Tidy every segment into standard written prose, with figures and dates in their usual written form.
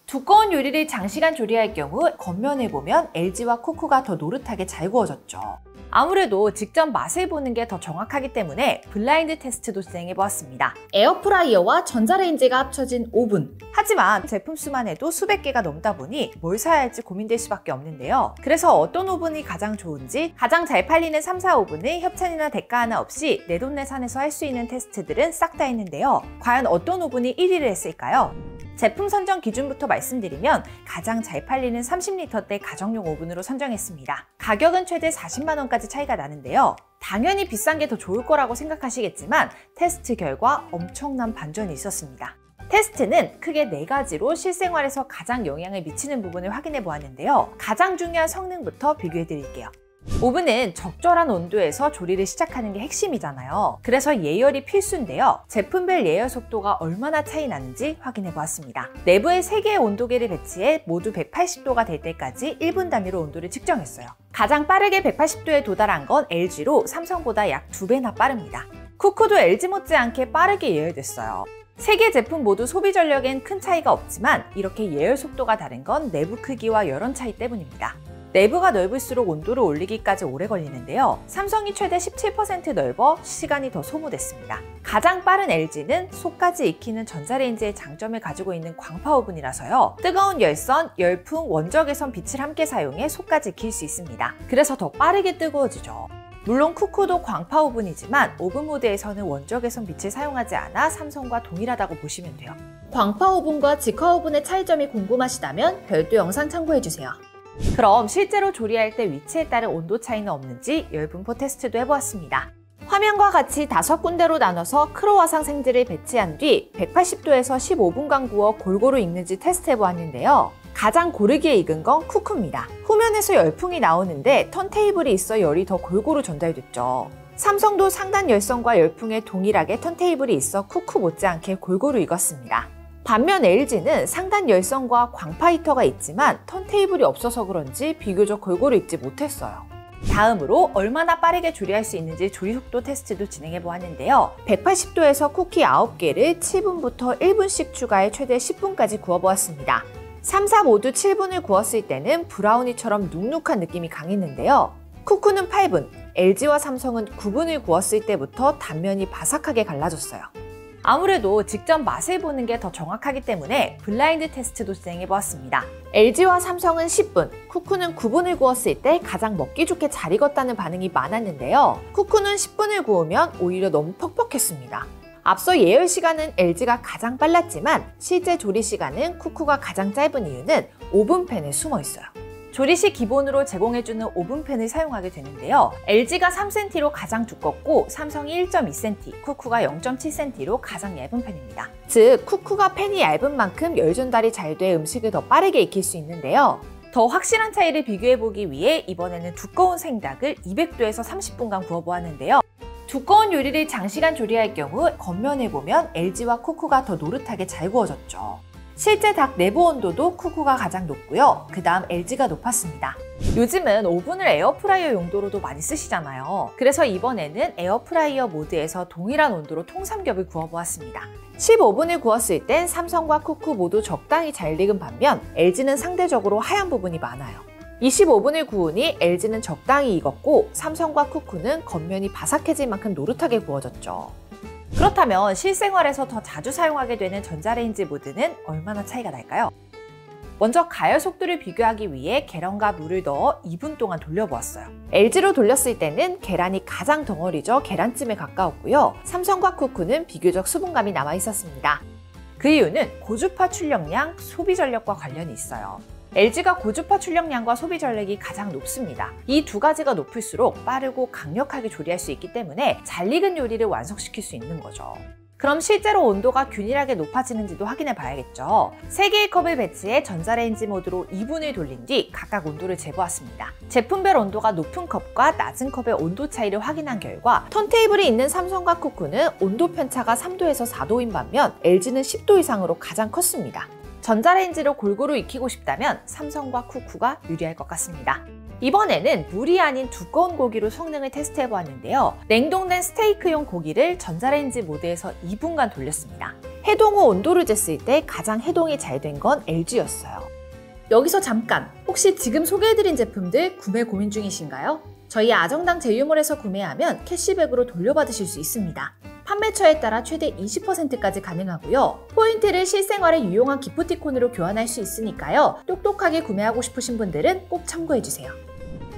두꺼운 요리를 장시간 조리할 경우 겉면을 보면 LG와 쿠쿠가 더 노릇하게 잘 구워졌죠. 아무래도 직접 맛을 보는 게 더 정확하기 때문에 블라인드 테스트도 진행해보았습니다. 에어프라이어와 전자레인지가 합쳐진 오븐. 하지만 제품 수만 해도 수백 개가 넘다 보니 뭘 사야 할지 고민될 수밖에 없는데요. 그래서 어떤 오븐이 가장 좋은지, 가장 잘 팔리는 3, 4 오븐을 협찬이나 대가 하나 없이 내돈내산해서 할 수 있는 테스트들은 싹 다 했는데요. 과연 어떤 오븐이 1위를 했을까요? 제품 선정 기준부터 말씀드리면 가장 잘 팔리는 30리터대 가정용 오븐으로 선정했습니다. 가격은 최대 40만 원까지 차이가 나는데요. 당연히 비싼 게 더 좋을 거라고 생각하시겠지만 테스트 결과 엄청난 반전이 있었습니다. 테스트는 크게 4가지로 실생활에서 가장 영향을 미치는 부분을 확인해 보았는데요. 가장 중요한 성능부터 비교해 드릴게요. 오븐은 적절한 온도에서 조리를 시작하는 게 핵심이잖아요. 그래서 예열이 필수인데요. 제품별 예열 속도가 얼마나 차이 나는지 확인해 보았습니다. 내부에 3개의 온도계를 배치해 모두 180도가 될 때까지 1분 단위로 온도를 측정했어요. 가장 빠르게 180도에 도달한 건 LG로 삼성보다 약 2배나 빠릅니다. 쿠쿠도 LG 못지않게 빠르게 예열됐어요. 3개 제품 모두 소비 전력엔 큰 차이가 없지만 이렇게 예열 속도가 다른 건 내부 크기와 열원 차이 때문입니다. 내부가 넓을수록 온도를 올리기까지 오래 걸리는데요. 삼성이 최대 17% 넓어 시간이 더 소모됐습니다. 가장 빠른 LG는 속까지 익히는 전자레인지의 장점을 가지고 있는 광파 오븐이라서요. 뜨거운 열선, 열풍, 원적외선 빛을 함께 사용해 속까지 익힐 수 있습니다. 그래서 더 빠르게 뜨거워지죠. 물론 쿠쿠도 광파 오븐이지만 오븐 모드에서는 원적외선 빛을 사용하지 않아 삼성과 동일하다고 보시면 돼요. 광파 오븐과 직화 오븐의 차이점이 궁금하시다면 별도 영상 참고해주세요. 그럼 실제로 조리할 때 위치에 따른 온도 차이는 없는지 열분포 테스트도 해보았습니다. 화면과 같이 5군데로 나눠서 크로와상 생지를 배치한 뒤 180도에서 15분간 구워 골고루 익는지 테스트해보았는데요. 가장 고르게 익은 건 쿠쿠입니다. 후면에서 열풍이 나오는데 턴테이블이 있어 열이 더 골고루 전달됐죠. 삼성도 상단 열선과 열풍에 동일하게 턴테이블이 있어 쿠쿠 못지않게 골고루 익었습니다. 반면 LG는 상단 열선과 광파 히터가 있지만 턴테이블이 없어서 그런지 비교적 골고루 익지 못했어요. 다음으로 얼마나 빠르게 조리할 수 있는지 조리 속도 테스트도 진행해 보았는데요. 180도에서 쿠키 9개를 7분부터 1분씩 추가해 최대 10분까지 구워보았습니다. 3, 4 모두 7분을 구웠을 때는 브라우니처럼 눅눅한 느낌이 강했는데요. 쿠쿠는 8분, LG와 삼성은 9분을 구웠을 때부터 단면이 바삭하게 갈라졌어요. 아무래도 직접 맛을 보는 게 더 정확하기 때문에 블라인드 테스트도 진행해보았습니다. LG와 삼성은 10분, 쿠쿠는 9분을 구웠을 때 가장 먹기 좋게 잘 익었다는 반응이 많았는데요. 쿠쿠는 10분을 구우면 오히려 너무 퍽퍽했습니다. 앞서 예열 시간은 LG가 가장 빨랐지만 실제 조리 시간은 쿠쿠가 가장 짧은 이유는 오븐팬에 숨어 있어요. 조리 시 기본으로 제공해주는 오븐팬을 사용하게 되는데요. LG가 3cm로 가장 두껍고 삼성이 1.2cm, 쿠쿠가 0.7cm로 가장 얇은 팬입니다. 즉, 쿠쿠가 팬이 얇은 만큼 열 전달이 잘 돼 음식을 더 빠르게 익힐 수 있는데요. 더 확실한 차이를 비교해보기 위해 이번에는 두꺼운 생닭을 200도에서 30분간 구워보았는데요. 두꺼운 요리를 장시간 조리할 경우 겉면을 보면 LG와 쿠쿠가 더 노릇하게 잘 구워졌죠. 실제 닭 내부 온도도 쿠쿠가 가장 높고요. 그 다음 LG가 높았습니다. 요즘은 오븐을 에어프라이어 용도로도 많이 쓰시잖아요. 그래서 이번에는 에어프라이어 모드에서 동일한 온도로 통삼겹을 구워보았습니다. 15분을 구웠을 땐 삼성과 쿠쿠 모두 적당히 잘 익은 반면 LG는 상대적으로 하얀 부분이 많아요. 25분을 구우니 LG는 적당히 익었고 삼성과 쿠쿠는 겉면이 바삭해질 만큼 노릇하게 구워졌죠. 그렇다면 실생활에서 더 자주 사용하게 되는 전자레인지 모드는 얼마나 차이가 날까요? 먼저 가열 속도를 비교하기 위해 계란과 물을 넣어 2분 동안 돌려보았어요. LG로 돌렸을 때는 계란이 가장 덩어리져 계란찜에 가까웠고요. 삼성과 쿠쿠는 비교적 수분감이 남아 있었습니다. 그 이유는 고주파 출력량, 소비 전력과 관련이 있어요. LG가 고주파 출력량과 소비 전력이 가장 높습니다. 이 2가지가 높을수록 빠르고 강력하게 조리할 수 있기 때문에 잘 익은 요리를 완성시킬 수 있는 거죠. 그럼 실제로 온도가 균일하게 높아지는지도 확인해 봐야겠죠. 3개의 컵을 배치해 전자레인지 모드로 2분을 돌린 뒤 각각 온도를 재보았습니다. 제품별 온도가 높은 컵과 낮은 컵의 온도 차이를 확인한 결과 턴테이블이 있는 삼성과 쿠쿠는 온도 편차가 3도에서 4도인 반면 LG는 10도 이상으로 가장 컸습니다. 전자레인지로 골고루 익히고 싶다면 삼성과 쿠쿠가 유리할 것 같습니다. 이번에는 물이 아닌 두꺼운 고기로 성능을 테스트해보았는데요. 냉동된 스테이크용 고기를 전자레인지 모드에서 2분간 돌렸습니다. 해동 후 온도를 쟀을 때 가장 해동이 잘 된 건 LG였어요. 여기서 잠깐! 혹시 지금 소개해드린 제품들 구매 고민 중이신가요? 저희 아정당 제휴몰에서 구매하면 캐시백으로 돌려받으실 수 있습니다. 판매처에 따라 최대 20%까지 가능하고요. 포인트를 실생활에 유용한 기프티콘으로 교환할 수 있으니까요. 똑똑하게 구매하고 싶으신 분들은 꼭 참고해주세요.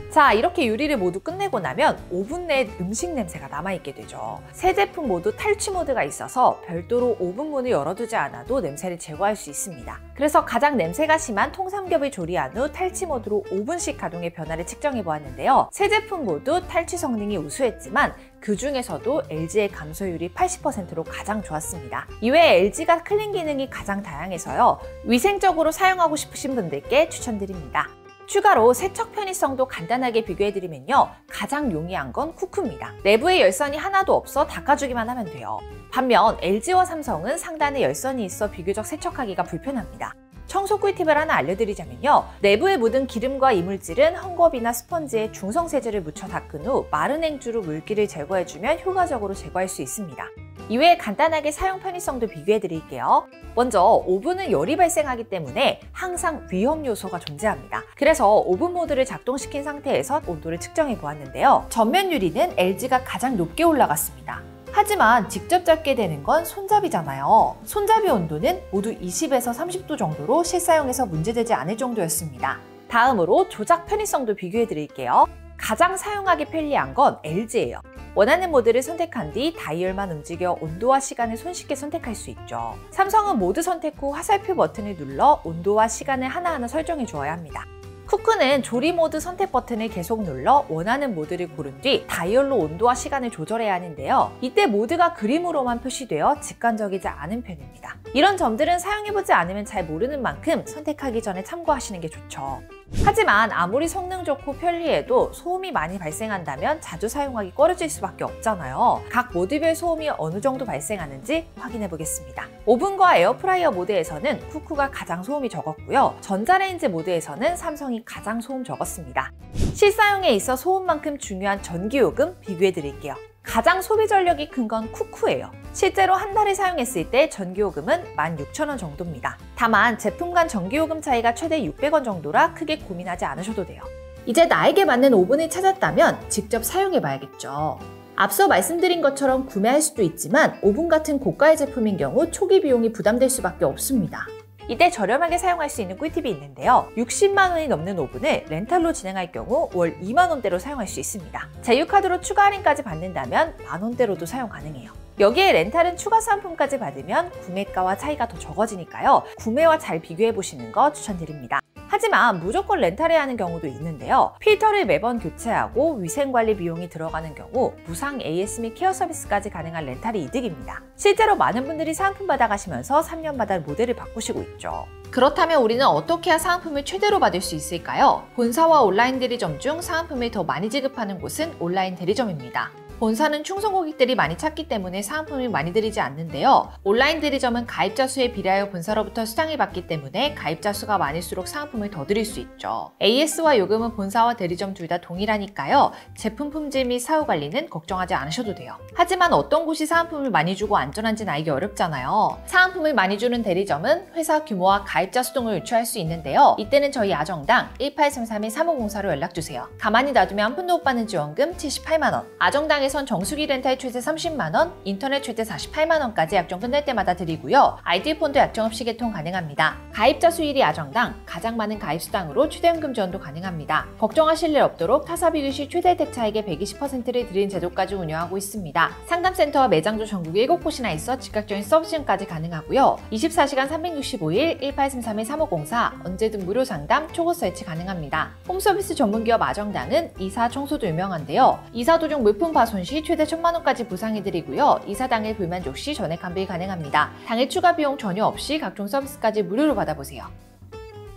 자, 이렇게 요리를 모두 끝내고 나면 오븐 내에 음식 냄새가 남아있게 되죠. 세 제품 모두 탈취 모드가 있어서 별도로 오븐 문을 열어두지 않아도 냄새를 제거할 수 있습니다. 그래서 가장 냄새가 심한 통삼겹을 조리한 후 탈취 모드로 5분씩 가동의 변화를 측정해 보았는데요. 세 제품 모두 탈취 성능이 우수했지만 그 중에서도 LG의 감소율이 80%로 가장 좋았습니다. 이외에 LG가 클린 기능이 가장 다양해서요. 위생적으로 사용하고 싶으신 분들께 추천드립니다. 추가로 세척 편의성도 간단하게 비교해드리면요. 가장 용이한 건 쿠쿠입니다. 내부에 열선이 하나도 없어 닦아주기만 하면 돼요. 반면 LG와 삼성은 상단에 열선이 있어 비교적 세척하기가 불편합니다. 청소 꿀팁을 하나 알려드리자면요. 내부에 묻은 기름과 이물질은 헝겊이나 스펀지에 중성세제를 묻혀 닦은 후 마른 행주로 물기를 제거해주면 효과적으로 제거할 수 있습니다. 이외에 간단하게 사용 편의성도 비교해드릴게요. 먼저 오븐은 열이 발생하기 때문에 항상 위험 요소가 존재합니다. 그래서 오븐 모드를 작동시킨 상태에서 온도를 측정해 보았는데요. 전면 유리는 LG가 가장 높게 올라갔습니다. 하지만 직접 잡게 되는 건 손잡이잖아요. 손잡이 온도는 모두 20에서 30도 정도로 실사용에서 문제되지 않을 정도였습니다. 다음으로 조작 편의성도 비교해 드릴게요. 가장 사용하기 편리한 건 LG예요. 원하는 모드를 선택한 뒤 다이얼만 움직여 온도와 시간을 손쉽게 선택할 수 있죠. 삼성은 모드 선택 후 화살표 버튼을 눌러 온도와 시간을 하나하나 설정해 주어야 합니다. 쿠쿠는 조리 모드 선택 버튼을 계속 눌러 원하는 모드를 고른 뒤 다이얼로 온도와 시간을 조절해야 하는데요. 이때 모드가 그림으로만 표시되어 직관적이지 않은 편입니다. 이런 점들은 사용해보지 않으면 잘 모르는 만큼 선택하기 전에 참고하시는 게 좋죠. 하지만 아무리 성능 좋고 편리해도 소음이 많이 발생한다면 자주 사용하기 꺼려질 수밖에 없잖아요. 각 모드별 소음이 어느 정도 발생하는지 확인해 보겠습니다. 오븐과 에어프라이어 모드에서는 쿠쿠가 가장 소음이 적었고요. 전자레인지 모드에서는 삼성이 가장 소음 적었습니다. 실사용에 있어 소음만큼 중요한 전기요금 비교해 드릴게요. 가장 소비 전력이 큰 건 쿠쿠예요. 실제로 한 달을 사용했을 때 전기요금은 16,000원 정도입니다. 다만 제품 간 전기요금 차이가 최대 600원 정도라 크게 고민하지 않으셔도 돼요. 이제 나에게 맞는 오븐을 찾았다면 직접 사용해봐야겠죠. 앞서 말씀드린 것처럼 구매할 수도 있지만 오븐 같은 고가의 제품인 경우 초기 비용이 부담될 수밖에 없습니다. 이때 저렴하게 사용할 수 있는 꿀팁이 있는데요. 60만 원이 넘는 오븐을 렌탈로 진행할 경우 월 2만 원대로 사용할 수 있습니다. 제휴카드로 추가 할인까지 받는다면 만 원대로도 사용 가능해요. 여기에 렌탈은 추가 사은품까지 받으면 구매가와 차이가 더 적어지니까요. 구매와 잘 비교해 보시는 거 추천드립니다. 하지만 무조건 렌탈해야 하는 경우도 있는데요. 필터를 매번 교체하고 위생관리 비용이 들어가는 경우 무상 AS 및 케어 서비스까지 가능한 렌탈이 이득입니다. 실제로 많은 분들이 사은품 받아가시면서 3년마다 모델을 바꾸시고 있죠. 그렇다면 우리는 어떻게 해야 사은품을 최대로 받을 수 있을까요? 본사와 온라인 대리점 중 사은품을 더 많이 지급하는 곳은 온라인 대리점입니다. 본사는 충성 고객들이 많이 찾기 때문에 사은품이 많이 들이지 않는데요. 온라인 대리점은 가입자 수에 비례하여 본사로부터 수당을 받기 때문에 가입자 수가 많을수록 사은품을 더 드릴 수 있죠. AS와 요금은 본사와 대리점 둘 다 동일하니까요. 제품 품질 및 사후 관리는 걱정하지 않으셔도 돼요. 하지만 어떤 곳이 사은품을 많이 주고 안전한지는 알기 어렵잖아요. 사은품을 많이 주는 대리점은 회사 규모와 가입자 수 등을 유추할 수 있는데요. 이때는 저희 아정당 1833-3504로 연락주세요. 가만히 놔두면 한 푼도 못 받는 지원금 78만 원, 아정당에서 정수기 렌탈 최대 30만원, 인터넷 최대 48만원까지 약정 끝날 때마다 드리고요. 아이디폰도 약정 없이 개통 가능합니다. 가입자 수 1위 아정당, 가장 많은 가입 수당으로 최대연금 지원도 가능합니다. 걱정하실 일 없도록 타사 비교 시 최대 혜택 차익의 120%를 드리는 제도까지 운영하고 있습니다. 상담센터와 매장도 전국에 7곳이나 있어 즉각적인 서비스까지 가능하고요. 24시간 365일 1833-3504 언제든 무료 상담, 초고 설치 가능합니다. 홈서비스 전문기업 아정당은 이사, 청소도 유명한데요. 이사 도중 물품 파손 시 최대 1,000만원까지 보상해드리고요. 이사 당일 불만족 시 전액 환불 가능합니다. 당일 추가 비용 전혀 없이 각종 서비스까지 무료로 받아보세요.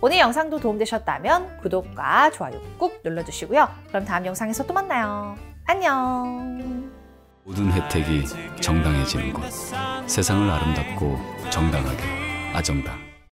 오늘 영상도 도움되셨다면 구독과 좋아요 꾹 눌러주시고요. 그럼 다음 영상에서 또 만나요. 안녕. 모든 혜택이 정당해지는 곳. 세상을 아름답고 정당하게 아정당.